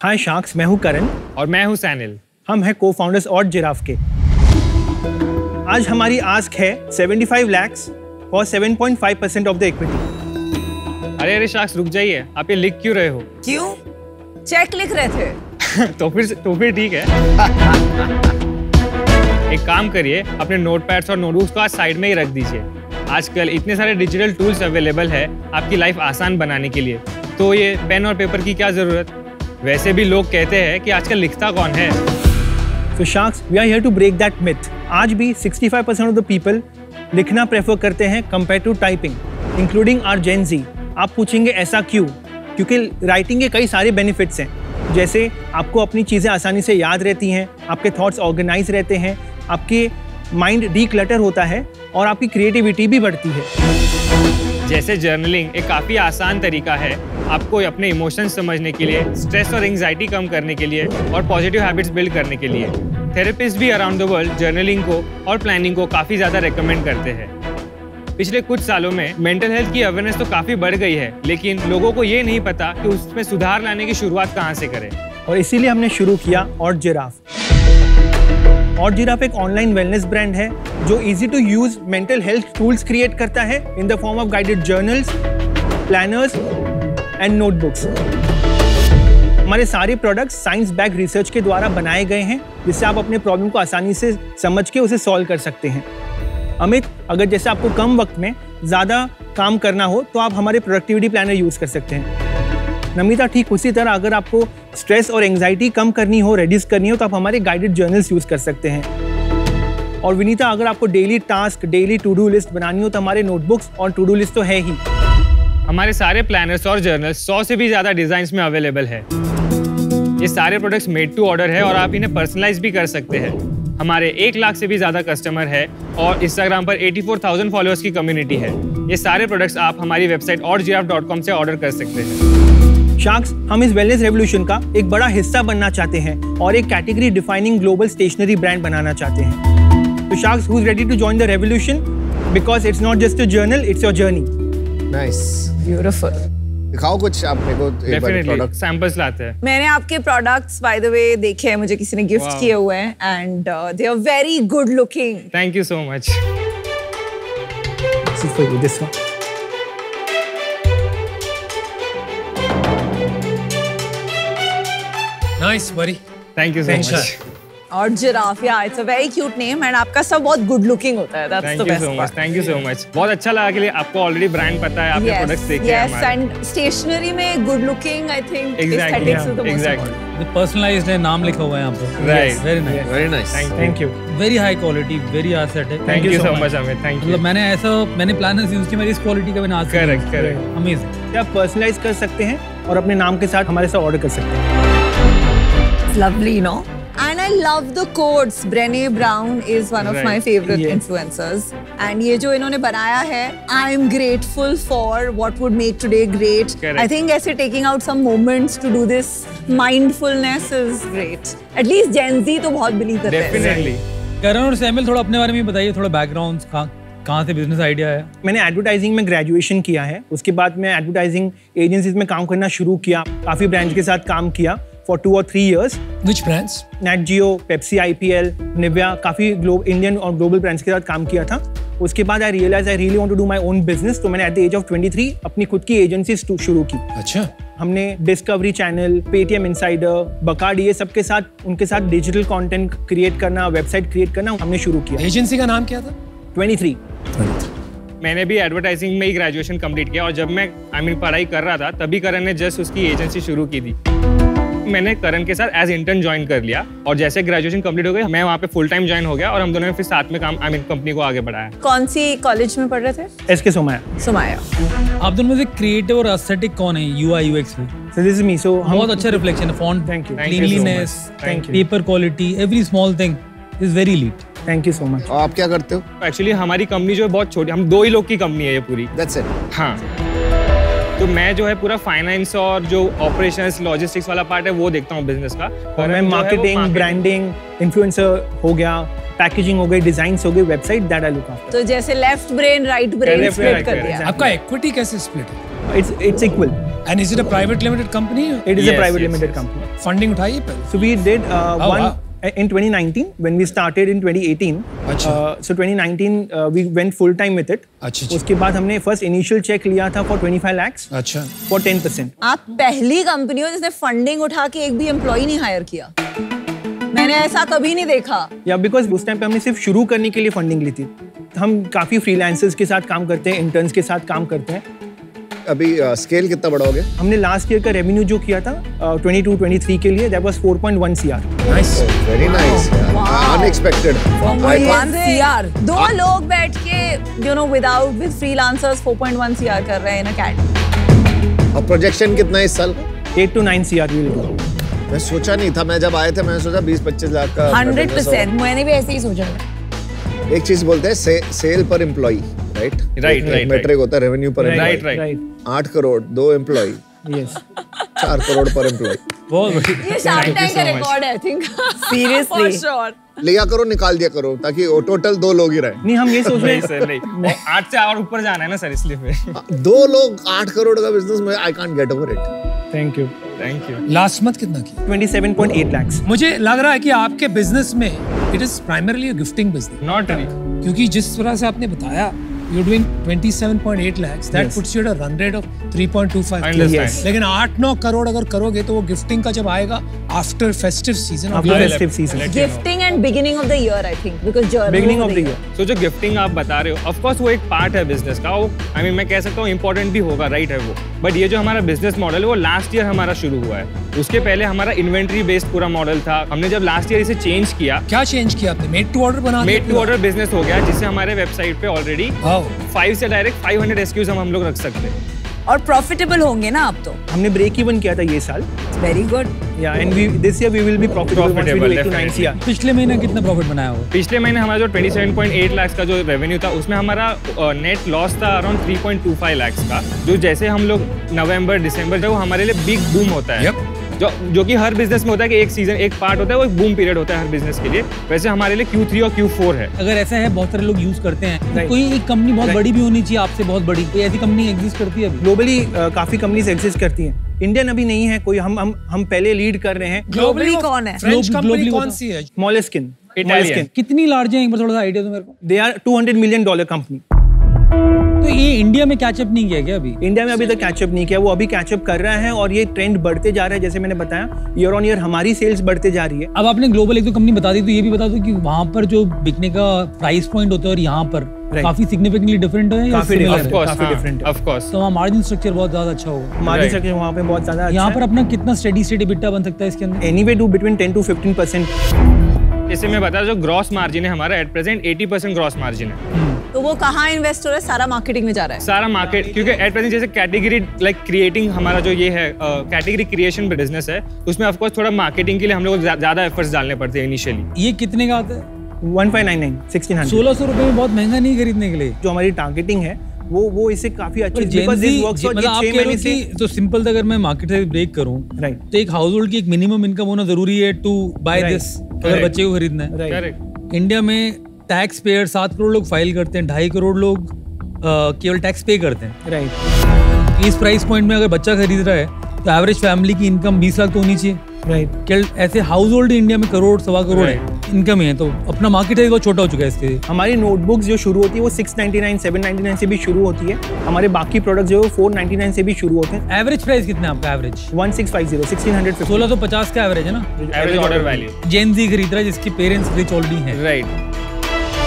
हाय sharks, मैं हूँ करण और मैं हूँ सैनिल। हम हैं को-फाउंडर्स और जिराफ के। आज हमारी आस्क है 75 lakhs for 7.5% of the equity. अरे शार्क्स रुक जाइए, आप ये लिख क्यों रहे हो? क्यों? चेक लिख रहे थे। तो फिर ठीक है। एक काम करिए, अपने नोटपैड्स और नोटबुक्स को आज साइड में ही रख दीजिए। आजकल इतने सारे डिजिटल टूल्स अवेलेबल है आपकी लाइफ आसान बनाने के लिए, तो ये पेन और पेपर की क्या जरूरत? वैसे भी लोग कहते हैं कि आजकल लिखता कौन है। So sharks, we are here to break that myth. आज भी 65% of the people लिखना प्रेफर करते हैं compared to typing, including our Gen Z. आप पूछेंगे ऐसा क्यों? क्योंकि राइटिंग के कई सारे बेनिफिट्स हैं, जैसे आपको अपनी चीज़ें आसानी से याद रहती हैं, आपके थॉट्स ऑर्गेनाइज रहते हैं, आपके माइंड डीक्लटर होता है और आपकी क्रिएटिविटी भी बढ़ती है। जैसे जर्नलिंग एक काफ़ी आसान तरीका है आपको अपने इमोशंस समझने के लिए, स्ट्रेस और एंजाइटी कम करने के लिए और पॉजिटिव हैबिट्स बिल्ड करने के लिए। थेरेपिस्ट भी अराउंड द वर्ल्ड जर्नलिंग को और प्लानिंग को काफ़ी ज़्यादा रेकमेंड करते हैं। पिछले कुछ सालों में मेंटल हेल्थ की अवेयरनेस तो काफ़ी बढ़ गई है, लेकिन लोगों को ये नहीं पता कि उसमें सुधार लाने की शुरुआत कहाँ से करें। और इसीलिए हमने शुरू किया और जिराफ। और जिराफ एक ऑनलाइन वेलनेस ब्रांड है जो easy to use mental health tools create करता है in the form of guided journals, planners and notebooks. हमारे सारे प्रोडक्ट्स साइंस बैक रिसर्च के द्वारा बनाए गए हैं, जिससे आप अपने प्रॉब्लम को आसानी से समझ के उसे सॉल्व कर सकते हैं। अमित, अगर जैसे आपको कम वक्त में ज़्यादा काम करना हो तो आप हमारे प्रोडक्टिविटी प्लानर यूज़ कर सकते हैं। नमिता, ठीक उसी तरह अगर आपको स्ट्रेस और एंजाइटी कम करनी हो, रिड्यूस करनी हो, तो आप हमारे गाइडेड जर्नल्स यूज़ कर सकते हैं। और विनीता, अगर आपको daily task, daily to do list बनानी हो तो हमारे नोटबुक्स और टू डू लिस्ट तो है ही। हमारे सारे प्लानर्स और जर्नल्स 100 से भी ज़्यादा डिज़ाइंस में अवेलेबल है। ये सारे प्रोडक्ट्स मेड टू ऑर्डर है और आप इन्हें पर्सनलाइज भी कर सकते हैं। हमारे 1 लाख से भी ज़्यादा कस्टमर है और इंस्टाग्राम पर 84,000 फॉलोअर्स की कम्युनिटी है। ये सारे प्रोडक्ट्स आप हमारी वेबसाइट orgiraffe.com से ऑर्डर कर सकते हैं। शार्क्स, हम इस वेलनेस रेवोल्यूशन का एक बड़ा हिस्सा बनना चाहते हैं और एक category defining global stationery brand बनाना चाहते हैं। तो sharks, who is ready to join the revolution? Because it's not just a journal, it's your journey. Nice, beautiful. दिखाओ कुछ आप मेरे को, एक बार प्रोडक्ट सैंपल्स लाते हैं। मैंने आपके प्रोडक्ट्स बाय द वे देखे हैं, मुझे किसी ने गिफ्ट किए हुए हैं and they are very good looking. Thank you so much. This is for you, this one. Nice, buddy. Thank you so much. और जिराफ, या it's a very cute name and आपका सब बहुत गुड लुकिंग होता है। That's the best part. Thank you so much. बहुत अच्छा लगा कि आपको ऑलरेडी ब्रांड पता है, आपने प्रोडक्ट्स देखे हैं हमारे। एंड स्टेशनरी में good looking, I think Exactly, aesthetics is the most exactly. The personalized है, नाम लिखा हुआ है यहाँ पे। Right. Very nice. Very nice. Thank you. Very high quality, very aesthetic. Thank you so much Amit, thank you. मतलब मैंने प्लानर्स यूज किए, मेरी इस क्वालिटी का मैंने आज तक करेक्ट use करेक्ट। किया। Amazing. आप पर्सनलाइज कर सकते हैं और अपने नाम के साथ हमारे साथ ऑर्डर कर सकते हैं। lovely, no? And I love the quotes. Brené Brown is one of Right. my favorite Yes. influencers. And ये जो इन्होंने बनाया है, I'm grateful for what would make today great. Correct. I think ऐसे taking out some moments to do this mindfulness is great. At least Gen Z तो बहुत believe करते हैं। डेफिनेटली। करण और सैमिल, थोड़ा अपने बारे में बताइए, थोड़ा बैकग्राउंड, कहाँ से बिजनेस आइडिया है? मैंने एडवर्टाइजिंग में ग्रेजुएशन किया है, उसके बाद मैं एडवर्टाइजिंग एजेंसीज में काम करना शुरू किया। काफ़ी ब्रांड्स के साथ काम किया for 2 or 3 years. Which brands? Nat Geo, Pepsi, IPL, Nivea, काफ़ी इंडियन और ग्लोबल ब्रांड्स के साथ काम किया था। उसके बाद I realise I really want to do my own business, तो मैंने एट द एज ऑफ 23 अपनी खुद की एजेंसी शुरू की। अच्छा। हमने डिस्कवरी चैनल, पेटीएम इनसाइडर, बकार्ड, ये सबके साथ उनके साथ डिजिटल कंटेंट क्रिएट करना, वेबसाइट क्रिएट करना हमने शुरू किया। एजेंसी का नाम क्या था? 23। मैंने भी एडवर्टाइजिंग में ही ग्रेजुएशन कंप्लीट किया और जब मैं पढ़ाई कर रहा था तभी करण ने जस्ट उसकी एजेंसी शुरू की थी। मैंने करण के साथ एज इंटर्न ज्वाइन कर लिया और जैसे ग्रेजुएशन कंप्लीट हो गई मैं वहाँ पे फुल टाइम ज्वाइन हो गया और हम दोनों ने फिर साथ में काम कंपनी को आगे बढ़ाया। कौन सी कॉलेज में पढ़ रहे थे? SK सोमाया। सुमाया। आप दोनों में से क्रिएटिव और एस्थेटिक कौन है UI UX में? So this is me. So बहुत अच्छा रिफ्लेक्शन है, font, Thank you. Cleanliness, Thank you. Paper quality, every small thing is very neat. Thank you so much. और आप क्या करते हो? एक्चुअली हमारी कंपनी जो है बहुत छोटी, हम 2 ही लोग की कंपनी है ये पूरी। That's it. हाँ, तो मैं जो है पूरा फाइनेंस और जो ऑपरेशंस लॉजिस्टिक्स वाला पार्ट है वो देखता हूँ बिजनेस का। और मैं मार्केटिंग, ब्रांडिंग, इन्फ्लुएंसर हो गया, पैकेजिंग हो गई, डिजाइन्स हो गई, website, that I look after. तो जैसे left brain right brain Left brain, split right कर brain, दिया। आपका इक्विटी कैसे स्प्लिट है? It's equal. And is it a private limited company? It is a Yes, private yes, limited yes. company. Funding उठाई है पहले? So we did one wow. in 2019 when we started in 2018. अच्छा. So 2019 we went full time with it. अच्छा. उसके बाद हमने first initial check लिया था for 25 lakhs अच्छा. for 10%. आप पहली कंपनी हो जिसने फंडिंग उठा के एक भी एम्प्लॉय नहीं हायर किया। मैंने ऐसा कभी नहीं देखा। या बिकॉज उस टाइम पे हमने सिर्फ शुरू करने के लिए फंडिंग ली थी। हम काफी फ्रीलांसर्स के साथ काम करते हैं, इंटर्न्स के साथ काम करते हैं। अभी स्केल कितना बड़ा हो गया? हमने लास्ट ईयर का रेवेन्यू जो किया था 22-23 के लिए, that was 4.1 CR। Nice. Very nice, unexpected. 4.1 CR। दो लोग बैठ के विद फ्रीलांसर्स 4.1 CR कर रहे हैं इन अ कैट। और प्रोजेक्शन कितना है इस साल? 8 to 9 CR विल डू। मैं सोचा नहीं था, मैं जब आए थे मैंने सोचा 20-25 लाख का 100%, मैंने भी ऐसे ही सोचा। एक चीज बोलते हैं सेल पर एम्प्लॉय, राइट? मेट्रिक होता है रेवेन्यू पर employ. Right 8 crore 2 employ, yes 4 crore पर एम्प्लॉय। बहुत बढ़िया। ये शार्क टैंक का रिकॉर्ड है आई थिंक। Seriously sure. लिया करो, निकाल दिया करो, ताकि टोटल 2 लोग ही रहे। नहीं, हम ये सोच रहे नहीं हैं सर, नहीं 8 से और ऊपर जाना है ना सर, इसलिए फिर 2 लोग 8 करोड़ का बिजनेस में I can't get over it. Thank you. Thank you. Last month कितना की? 27.8 lakhs। मुझे लग रहा है कि आपके बिजनेस में it is primarily a gifting business, not really, क्योंकि जिस तरह से आपने बताया you're doing 27.8 lakhs, that Yes. puts you at a run rate of 3.25 I understand. Yes. लेकिन 8-9 करोड़ अगर करोगे तो वो गिफ्टिंग का जब आएगा after festive season, After festive season, gifting and beginning of the year I think, because journey beginning of the year। तो जो गिफ्टिंग आप बता रहे हो, ऑफ कोर्स वो एक पार्ट है बिजनेस का, वो आई मीन मैं कह सकता हूँ इंपॉर्टेंट भी होगा, राइट है वो। बट ये जो हमारा बिजनेस मॉडल है वो लास्ट ईयर हमारा शुरू हुआ है। उसके पहले हमारा इन्वेंट्री बेस्ड पूरा मॉडल था। हमने जब लास्ट ईयर इसे चेंज किया, क्या चेंज किया आपने? मेड टू ऑर्डर बना दिया? मेड टू ऑर्डर बिजनेस हो गया, जिससे हमारे वेबसाइट पे ऑलरेडी 5 से डायरेक्ट 500 SKUs हम लोग रख सकते हैं। और प्रॉफिटेबल होंगे ना आप तो। हमने ब्रेक इवन किया था ये साल। Very good. Yeah and this year we will be profitable once we do 8 to 9 CR। पिछले महीने कितना प्रॉफिट बनाया होगा? पिछले महीने हमारा जो 27.8 लाख का जो रेवेन्यू था, उसमें हमारा नेट लॉस था अराउंड 3.25 लाख का, जो जैसे हम लोग नवंबर दिसंबर जो हमारे लिए बिग बूम होता है, जो कि हर बिजनेस में होता है कि एक सीजन एक पार्ट होता है, वो एक बूम पीरियड होता है हर बिजनेस के लिए, वैसे हमारे लिए Q3 और Q4 है। अगर ऐसा है, बहुत सारे लोग यूज करते हैं, तो Right. कोई एक कंपनी बहुत Right. बड़ी भी होनी चाहिए, आपसे बहुत बड़ी कोई ऐसी कंपनी एग्जिस्ट करती है अभी? ग्लोबली काफी कंपनीज एग्जिस्ट करती हैं। इंडियन अभी नहीं है कोई, हम पहले लीड कर रहे हैं। ग्लोबली कौन है? फ्रेंच कंपनी globally कौन बताओ। सी है? Moleskine। Italian। कितनी लार्ज है, एक बार थोड़ा सा आइडिया दो मेरे को। They are $200 million company. तो ये इंडिया में कैचअप नहीं किया क्या अभी? इंडिया में अभी तक कैचअप नहीं किया, वो अभी कैचअप कर रहा है और ये ट्रेंड बढ़ते जा रहा है। जैसे मैंने बताया, ईयर ऑन ईयर हमारी सेल्स बढ़ते जा रही है। अब आपने ग्लोबल एक दो कंपनी बता दी, तो ये भी बता दो कि वहाँ पर जो बिकने का प्राइस पॉइंट होता है और यहाँ पर काफी सिग्निफिकेंटली डिफरेंट है या काफी similar different है? है। काफी different है। Of course. तो वहाँ मार्जिन स्ट्रक्चर बहुत ज्यादा अच्छा होगा। Margin Right. स्ट्रक्चर वहाँ पे बहुत ज्यादा अच्छा यहाँ है। पर अपना कितना स्टेडी स्टेट EBITDA बन सकता है इसके अंदर? Anyway do between 10 to 15%। जैसे मैं बता, जो ग्रॉस मार्जिन है हमारा एट प्रेजेंट 80% ग्रॉस मार्जिन है। तो वो कहाँ इन्वेस्ट हो रहा है? सारा मार्केटिंग में जा रहा है। सारा मार्केट, क्योंकि एट प्रेजेंट जैसे कैटेगरी लाइक क्रिएटिंग हमारा जो ये है कैटेगरी क्रिएशन बिजनेस है, उसमें ऑफ कोर्स थोड़ा मार्केटिंग के लिए हम लोग ज्यादा एफर्ट्स डालने पड़ते हैं इनिशियली। ये कितने का आता है? 1599 1600। 1600 रुपए में बहुत महंगा नहीं खरीदने के लिए। जो हमारी टारगेटिंग है वो इससे काफी अच्छी पर है, because this works out। मतलब ये आप 6 कह रहे हो महीने से कि तो सिंपल अगर मैं मार्केट से ब्रेक करूं, राइट तो एक हाउस होल्ड की एक मिनिमम इनकम होना जरूरी है टू बाय Right. दिस, अगर Correct. बच्चे को खरीदना है। राइट। करेक्ट। इंडिया में टैक्स पेयर 7 करोड़ लोग फाइल करते हैं, 2.5 करोड़ लोग केवल टैक्स पे करते हैं। राइट इस प्राइस पॉइंट में अगर बच्चा खरीद रहा है तो एवरेज फैमिली की इनकम 20 लाख तो होनी चाहिए। राइट। क्या ऐसे हाउस होल्ड इंडिया में करोड़ सवा करोड़ इनकम है, तो अपना मार्केट है बहुत छोटा हो चुका है इसके। हमारी नोटबुक्स जो शुरू होती है वो 699 799 से भी शुरू होती है। हमारे बाकी प्रोडक्ट्स जो है 499 से भी शुरू होते हैं। एवरेज प्राइस कितना है आपका? एवरेज 1650 1650। 1650 का एवरेज है ना? Average order value. Gen Z खरीद रहा है जिसके पेरेंट्स रिच ऑलरेडी हैं। राइट।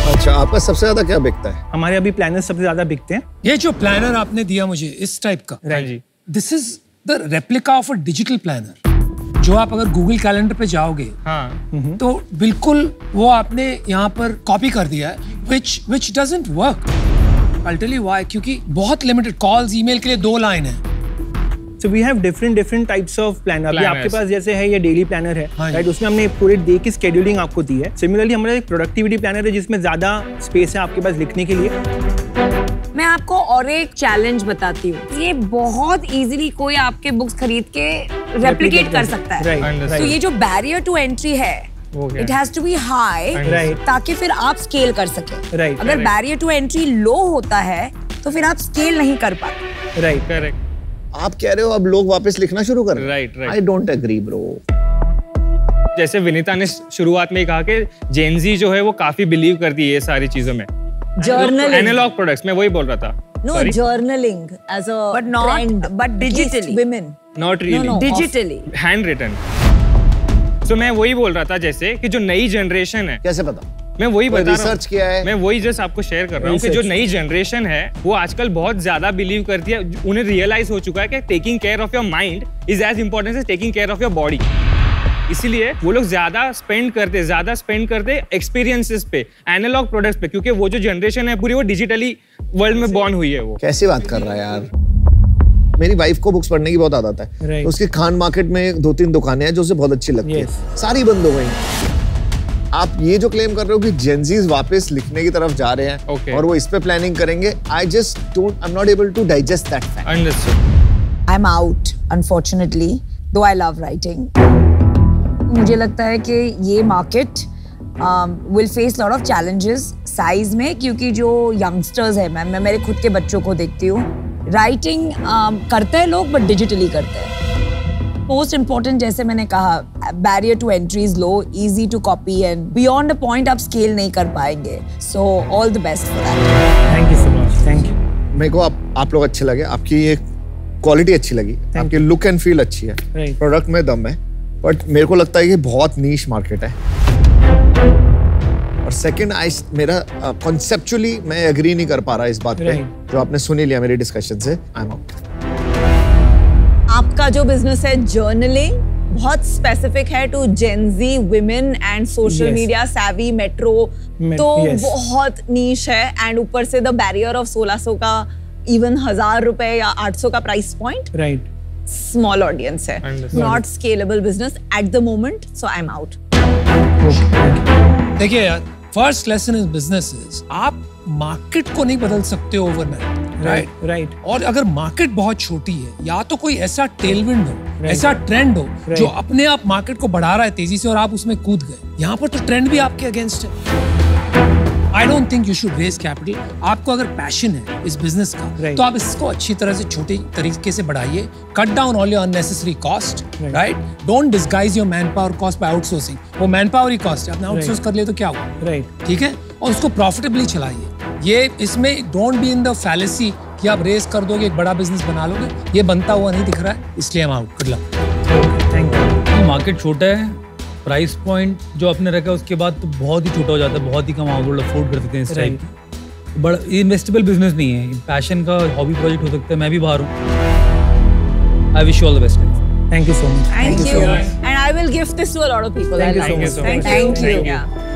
अच्छा, आपका सबसे ज्यादा क्या बिकता है? हमारे अभी प्लानर्स सबसे ज्यादा बिकते हैं। ये जो प्लानर आपने दिया मुझे इस टाइप का, हाँ जी। This is the replica of a digital planner, जो आप अगर गूगल कैलेंडर पे जाओगे हाँ। तो बिल्कुल वो आपने यहाँ पर कॉपी कर दिया है, which doesn't work. I'll tell you why, क्योंकि बहुत लिमिटेड कॉल्स ईमेल के लिए 2 लाइन है। So we have different types of planner. अभी आपके पास जैसे है ये डेली प्लानर है, हाँ राइट, उसमें हमने पूरे डे की शेड्यूलिंग आपको दी है। सिमिलरली हमारा एक प्रोडक्टिविटी प्लानर है जिसमें ज्यादा स्पेस है आपके पास लिखने के लिए। मैं आपको और एक चैलेंज बताती हूँ, ये बहुत इजीली कोई आपके बुक्स खरीद के रेप्लिकेट कर सकता है। राइट। तो ये जो बैरियर टू एंट्री है, it has to be high, Right. ताकि फिर आप स्केल कर सके। Right. अगर बैरियर टू एंट्री लो होता है तो फिर आप स्केल नहीं कर पाते। राइट। करेक्ट। आप कह रहे हो अब लोग वापस लिखना शुरू कर रहे हैं। Right. I don't agree bro. जैसे विनीता ने शुरुआत में कहा कि जेनजी जो है वो काफी बिलीव करती है ये सारी चीजों में। जर्नलिंग, एनालॉग प्रोडक्ट्स में वही बोल रहा था। No, journaling as a But not- trend. but digitally. Against women. Not really. No, Digitally. Hand written. So मैं वही बोल रहा था जैसे कि जो नई जनरेशन है, कैसे पता? मैं वही बता रहा हूँ, रिसर्च किया है। मैं वही जस्ट आपको शेयर कर रहा हूँ कि जो नई जनरेशन है वो आजकल बहुत ज्यादा बिलीव करती है। उन्हें रियलाइज हो चुका है कि taking care of your mind is as important as taking care of your body. इसीलिए वो लोग ज्यादा स्पेंड करते एक्सपीरियंसेस पे, एनालॉग प्रोडक्ट्स पे, क्योंकि वो जो जनरेशन है पूरी वो डिजिटली वर्ल्ड में बॉर्न हुई है। वो कैसी बात कर रहा है यार? मेरी वाइफ को बुक्स पढ़ने की बहुत आदत है। Right. तो उसकी खान मार्केट में 2-3 दुकानें हैं जो उसे बहुत अच्छी लगती Yes. है, सारी बंद हो गई। आप ये जो क्लेम कर रहे हो कि जेनजीज वापस लिखने की तरफ जा रहे हैं Okay. और वो इस पे प्लानिंग करेंगे, I am not able to digest that fact. Understood. I'm out, unfortunately, though I love writing. मुझे लगता है कि ये market will face lot of challenges size में, क्योंकि जो यंगस्टर्स है, मैं मेरे खुद के बच्चों को देखती हूँ, राइटिंग करते हैं लोग बट डिजिटली करते हैं। मोस्ट इम्पोर्टेंट, जैसे मैंने कहा, barrier to entry is low, easy to copy and beyond a point आप स्केल नहीं कर पाएंगे। So all the best for that. Thank you so much. Thank you. मेरे को आप लोग अच्छे लगे, आपकी ये क्वालिटी अच्छी लगी, आपकी लुक एंड फील अच्छी है, Right. प्रोडक्ट में दम है, बट मेरे को लगता है कि बहुत नीश मार्केट है। और सेकंड, मेरा कॉन्सेप्चुअली मैं एग्री नहीं कर पा रहा इस बात पे, Right. जो आपने सुनी लिया मेरी डिस्कशन से। I am out. आपका जो बिजनेस है जर्नलिंग बहुत स्पेसिफिक है to gen Z women and social Yes. Media savvy metro, तो yes. बहुत नीश है। एंड ऊपर से द बैरियर ऑफ 1600 का, इवन 1000 रुपए या 800 का price point, right. Small audience है, Understood. Not scalable business at the moment, so I am out. देखिए यार, first lesson is business is आप मार्केट को नहीं बदल सकते ओवरनाइट, राइट? राइट। और अगर मार्केट बहुत छोटी है, या तो कोई ऐसा टेलविंड हो, ऐसा ट्रेंड हो जो अपने आप मार्केट को बढ़ा रहा है तेजी से और आप उसमें कूद गए, यहाँ पर तो ट्रेंड भी आपके अगेंस्ट है। I don't think you should raise capital. आपको अगर पैशन है इस बिजनेस का, Right. तो आप इसको अच्छी तरह से छोटे तरीके से बढ़ाइए, cut down all your unnecessary cost, right? Don't disguise your man power cost by outsourcing. वो मैन पावर ही कॉस्ट है, आपने आउटसोर्स कर लिया तो क्या हुआ, राइट। ठीक है? और उसको प्रॉफिटेबली चलाइए। ये इसमें don't be in the fallacy कि आप रेस कर दोगे, एक बड़ा बिजनेस बना लोगे, ये बनता हुआ नहीं दिख रहा है, इसलिए हम out. Good luck. Thank you. Market छोटा है, प्राइस पॉइंट जो आपने रखा है उसके बाद तो बहुत ही छोटा हो जाता है, बहुत ही कम आप अफोर्ड कर सकते हैं इस टाइप। बड़ा इन्वेस्टेबल बिजनेस नहीं है, पैशन का हॉबी प्रोजेक्ट हो सकता है। मैं भी बाहर हूँ। I wish you all the best. Thank you so much. Thank you. And I will give this to a lot of people. Thank you I so like much. this. Thank Thank you. you. Yeah.